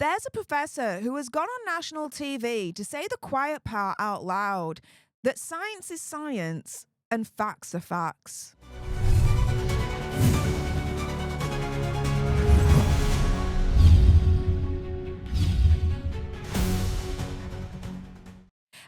There's a professor who has gone on national TV to say the quiet part out loud, that science is science and facts are facts.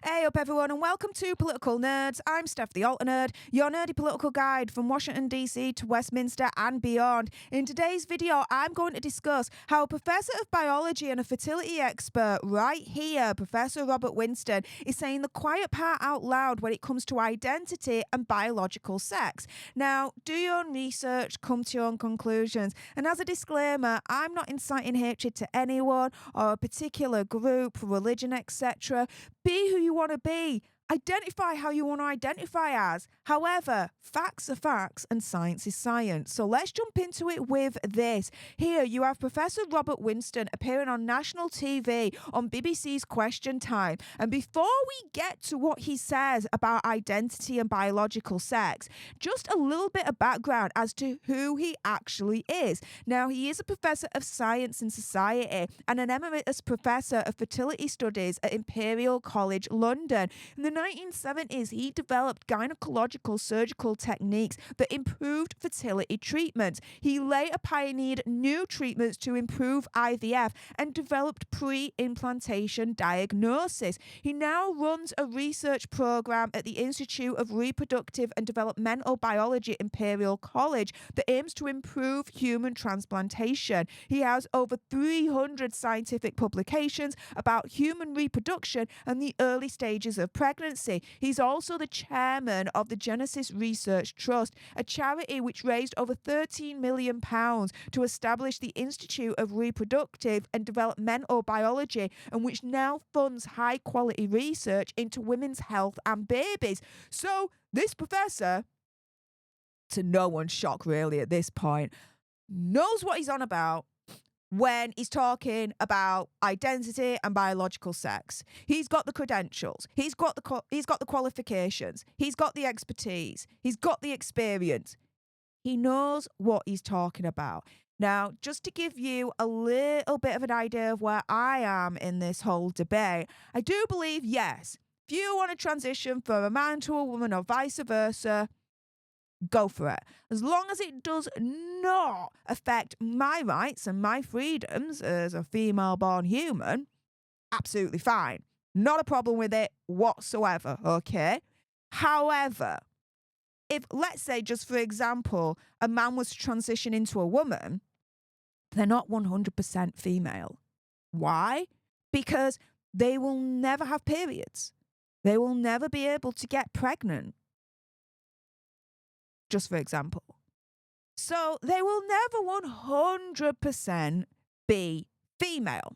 Hey up everyone and welcome to Political Nerds. I'm Steph the Alter Nerd, your nerdy political guide from Washington DC to Westminster and beyond. In today's video I'm going to discuss how a professor of biology and a fertility expert right here, Professor Robert Winston, is saying the quiet part out loud when it comes to identity and biological sex. Now, do your own research, come to your own conclusions, and as a disclaimer, I'm not inciting hatred to anyone or a particular group, religion, etc. Be who you want to be. Identify how you want to identify as. However, facts are facts and science is science. So let's jump into it with this. Here you have Professor Robert Winston appearing on national TV on BBC's Question Time. And before we get to what he says about identity and biological sex, just a little bit of background as to who he actually is. Now, he is a professor of science and society and an emeritus professor of fertility studies at Imperial College London. In the 1970s, he developed gynecological surgical techniques that improved fertility treatments. He later pioneered new treatments to improve IVF and developed pre-implantation diagnosis. He now runs a research program at the Institute of Reproductive and Developmental Biology at Imperial College that aims to improve human transplantation. He has over 300 scientific publications about human reproduction and the early stages of pregnancy. He's also the chairman of the Genesis Research Trust, a charity which raised over £13 million to establish the Institute of Reproductive and Developmental Biology, and which now funds high-quality research into women's health and babies. So this professor, to no one's shock really at this point, knows what he's on about when he's talking about identity and biological sex. He's got the credentials, he's got the qualifications, he's got the expertise, he's got the experience. He knows what he's talking about. Now, just to give you a little bit of an idea of where I am in this whole debate, I do believe, yes, if you want to transition from a man to a woman or vice versa, go for it. As long as it does not affect my rights and my freedoms as a female-born human, absolutely fine. Not a problem with it whatsoever, okay? However, if, let's say, just for example, a man was to transition into a woman, they're not 100% female. Why? Because they will never have periods. They will never be able to get pregnant. Just for example. So they will never 100% be female.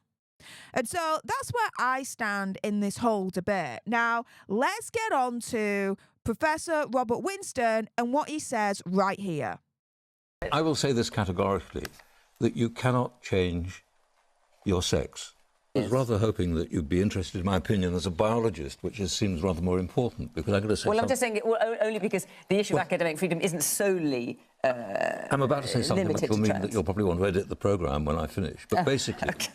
And so that's where I stand in this whole debate. Now, let's get on to Professor Robert Winston and what he says right here. I will say this categorically, that you cannot change your sex. I was rather hoping that you'd be interested in my opinion as a biologist, which seems rather more important, because I'm going to say I'm just saying it only because the issue of academic freedom isn't solely I'm about to say something which will mean that you'll probably want to edit the programme when I finish, but basically... Okay.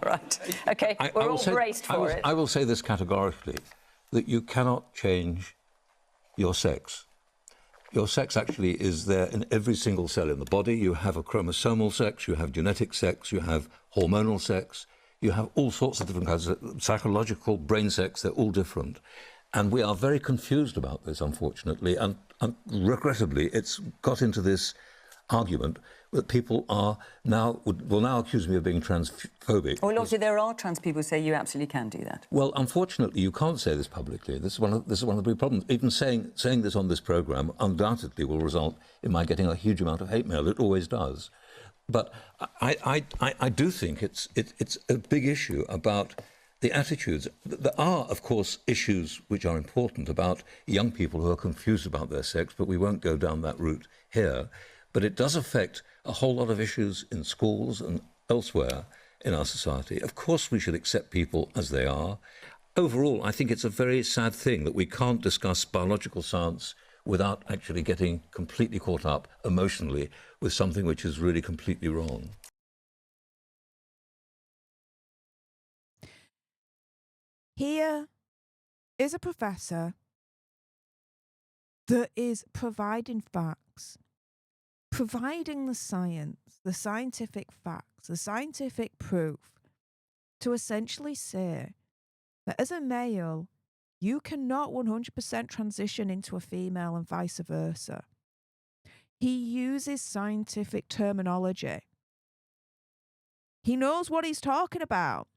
Right. OK, we're all braced for it. I will say this categorically, that you cannot change your sex. Your sex actually is there in every single cell in the body. You have a chromosomal sex, you have genetic sex, you have hormonal sex, you have all sorts of different kinds of psychological, brain sex, they're all different. And we are very confused about this, unfortunately, and regrettably, it's got into this argument that people are will now accuse me of being transphobic. Well, obviously, there are trans people who say you absolutely can do that. Well, unfortunately, you can't say this publicly. This is one of the big problems. Even saying this on this programme undoubtedly will result in my getting a huge amount of hate mail. It always does. But I do think it's a big issue about the attitudes. There are, of course, issues which are important about young people who are confused about their sex, but we won't go down that route here. But it does affect a whole lot of issues in schools and elsewhere in our society. Of course, we should accept people as they are. Overall, I think it's a very sad thing that we can't discuss biological science without actually getting completely caught up emotionally with something which is really completely wrong. Here is a professor that is providing facts, providing the science, the scientific facts, the scientific proof to essentially say that as a male, you cannot 100% transition into a female and vice versa. He uses scientific terminology. He knows what he's talking about.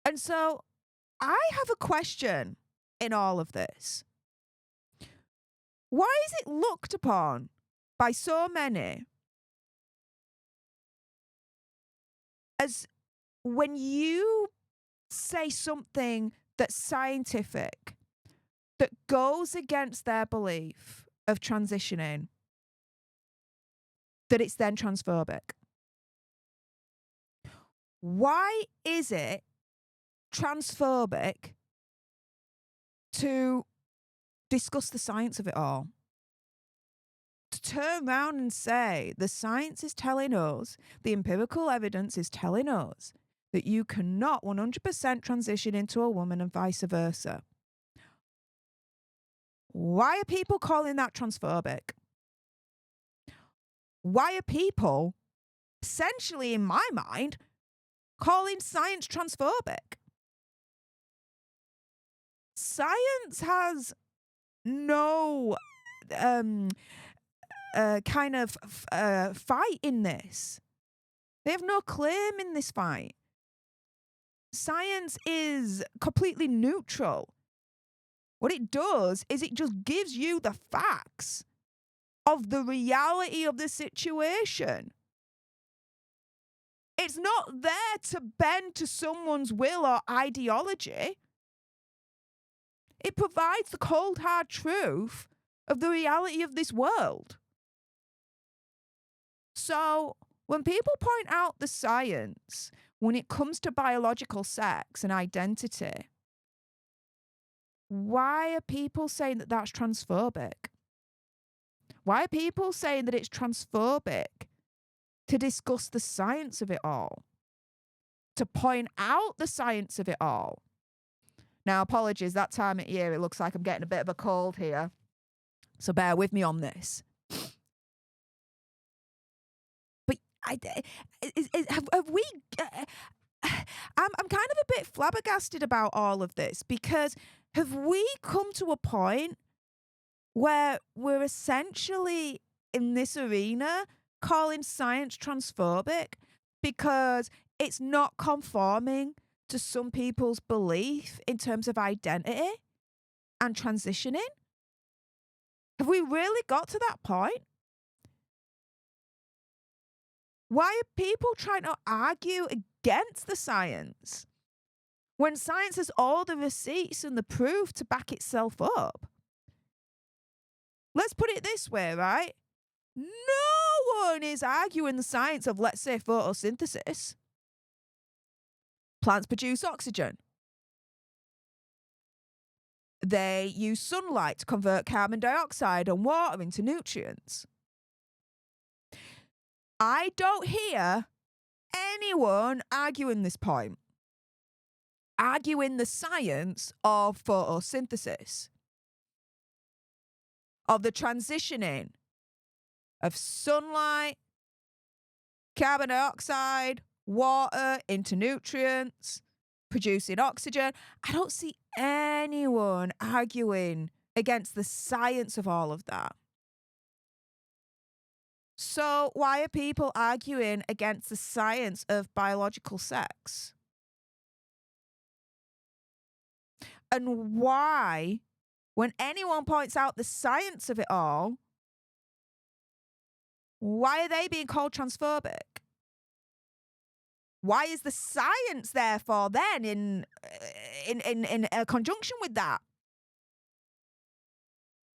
And so I have a question in all of this. Why is it looked upon by so many as when you say something that's scientific, that goes against their belief of transitioning, that it's then transphobic? Why is it transphobic to discuss the science of it all? To turn around and say the science is telling us, the empirical evidence is telling us that you cannot 100% transition into a woman and vice versa. Why are people calling that transphobic? Why are people, essentially in my mind, calling science transphobic? Science has no kind of fight in this. They have no claim in this fight. Science is completely neutral. What it does is it just gives you the facts of the reality of the situation. It's not there to bend to someone's will or ideology. It provides the cold, hard truth of the reality of this world. So when people point out the science, when it comes to biological sex and identity, why are people saying that that's transphobic? Why are people saying that it's transphobic to discuss the science of it all? To point out the science of it all? Now, apologies, that time of year, it looks like I'm getting a bit of a cold here. So bear with me on this. But have we... I'm kind of a bit flabbergasted about all of this, because have we come to a point where we're essentially in this arena calling science transphobic because it's not conforming to some people's belief in terms of identity and transitioning? Have we really got to that point? Why are people trying to argue against the science when science has all the receipts and the proof to back itself up? Let's put it this way, right? No one is arguing the science of, let's say, photosynthesis. Plants produce oxygen. They use sunlight to convert carbon dioxide and water into nutrients. I don't hear anyone arguing this point, arguing the science of photosynthesis, of the transitioning of sunlight, carbon dioxide, water into nutrients, producing oxygen. I don't see anyone arguing against the science of all of that. So why are people arguing against the science of biological sex? And why, when anyone points out the science of it all, why are they being called transphobic? Why is the science, therefore, then in conjunction with that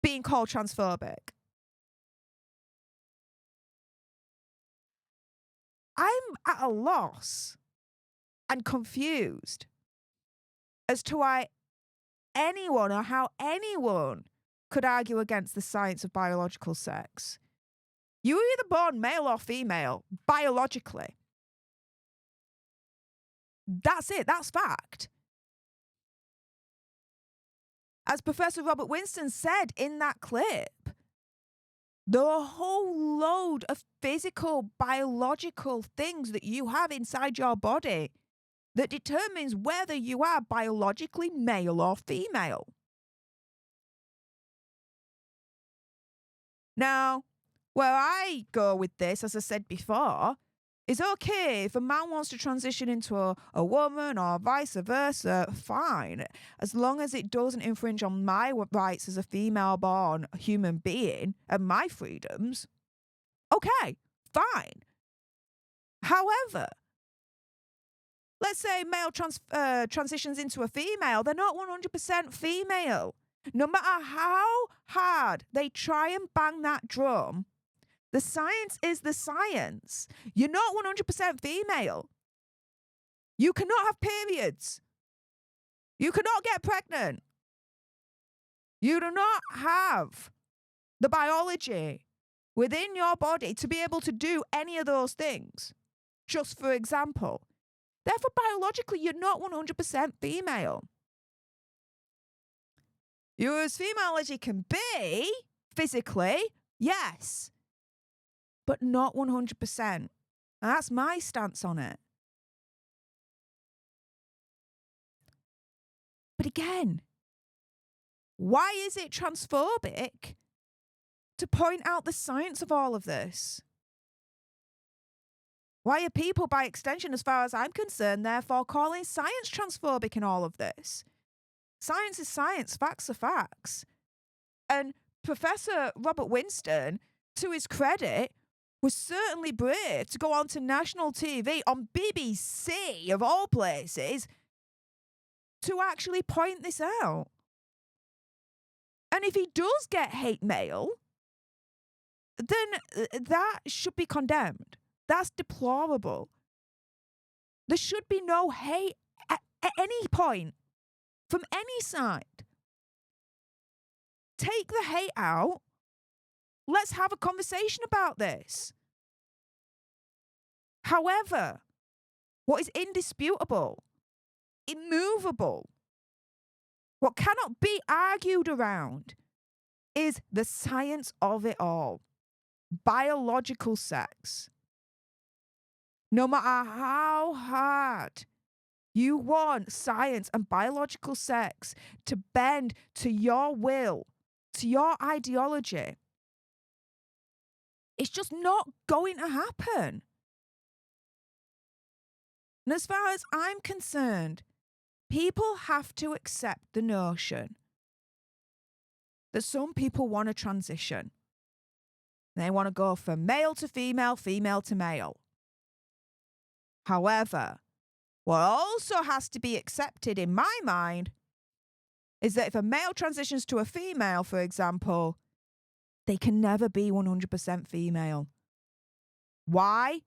being called transphobic? I'm at a loss and confused as to why anyone or how anyone could argue against the science of biological sex. You were either born male or female, biologically. That's it. That's fact. As Professor Robert Winston said in that clip, there are a whole load of physical, biological things that you have inside your body that determines whether you are biologically male or female. Now, where I go with this, as I said before, is okay if a man wants to transition into a woman or vice versa, fine, as long as it doesn't infringe on my rights as a female-born human being and my freedoms. Okay, fine. However, let's say male transitions into a female, they're not 100% female. No matter how hard they try and bang that drum, the science is the science. You're not 100% female. You cannot have periods. You cannot get pregnant. You do not have the biology within your body to be able to do any of those things, just for example. Therefore, biologically, you're not 100% female. You're as female as you can be, physically, yes, but not 100%. And that's my stance on it. But again, why is it transphobic to point out the science of all of this? Why are people, by extension, as far as I'm concerned, therefore calling science transphobic in all of this? Science is science, facts are facts. And Professor Robert Winston, to his credit, was certainly brave to go on to national TV on BBC, of all places, to actually point this out. And if he does get hate mail, then that should be condemned. That's deplorable. There should be no hate at any point from any side. Take the hate out. Let's have a conversation about this. However, what is indisputable, immovable, what cannot be argued around is the science of it all. Biological sex. No matter how hard you want science and biological sex to bend to your will, to your ideology, it's just not going to happen. And as far as I'm concerned, people have to accept the notion that some people want to transition. They want to go from male to female, female to male. However, what also has to be accepted in my mind is that if a male transitions to a female, for example, they can never be 100% female. Why?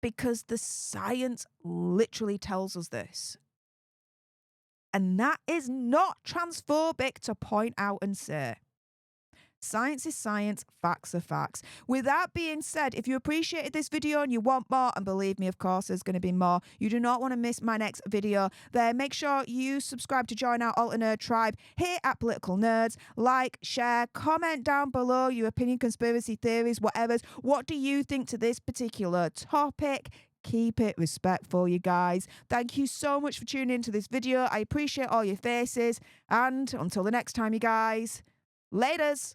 Because the science literally tells us this. And that is not transphobic to point out and say. Science is science, facts are facts. With that being said, if you appreciated this video and you want more, and believe me, of course, there's going to be more, you do not want to miss my next video, then make sure you subscribe to join our Alternerd tribe here at Political Nerds. Like, share, comment down below your opinion, conspiracy theories, whatever. What do you think to this particular topic? Keep it respectful, you guys. Thank you so much for tuning into this video. I appreciate all your faces. And until the next time, you guys, laters.